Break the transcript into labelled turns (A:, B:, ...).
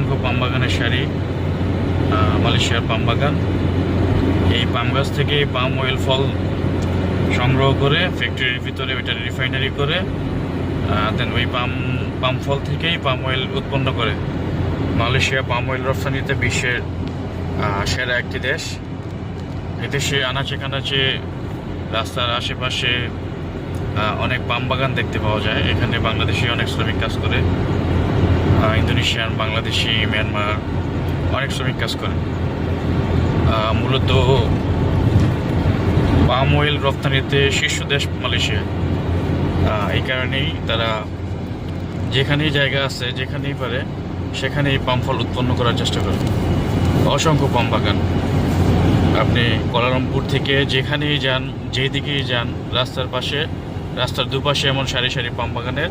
A: অসংখ্য পাম বাগানের সারি, মালয়েশিয়ার পাম বাগান। এই পাম গাছ থেকে পাম অয়েল ফল সংগ্রহ করে ফ্যাক্টরির ভিতরে ওইটা রিফাইনারি করে দেন ওই পাম ফল থেকেই পাম অয়েল উৎপন্ন করে। মালয়েশিয়া পাম অয়েল রপ্তানিতে বিশ্বের সেরা একটি দেশ। এদেশে আনাচে কানাচে রাস্তার আশেপাশে অনেক পাম বাগান দেখতে পাওয়া যায়। এখানে বাংলাদেশি অনেক শ্রমিক কাজ করে, ইন্দোনেশিয়ান, বাংলাদেশি, মিয়ানমার অনেক শ্রমিক কাজ করে। মূলত পাম অয়েল রপ্তানিতে শীর্ষ দেশ মালয়েশিয়া। এই কারণেই তারা যেখানেই জায়গা আছে, যেখানেই পারে সেখানেই পাম ফল উৎপন্ন করার চেষ্টা করে। অসংখ্য পাম বাগান, আপনি কুয়ালালামপুর থেকে যেখানেই যান, যেদিকেই যান, রাস্তার দুপাশে এমন সারি সারি পাম বাগানের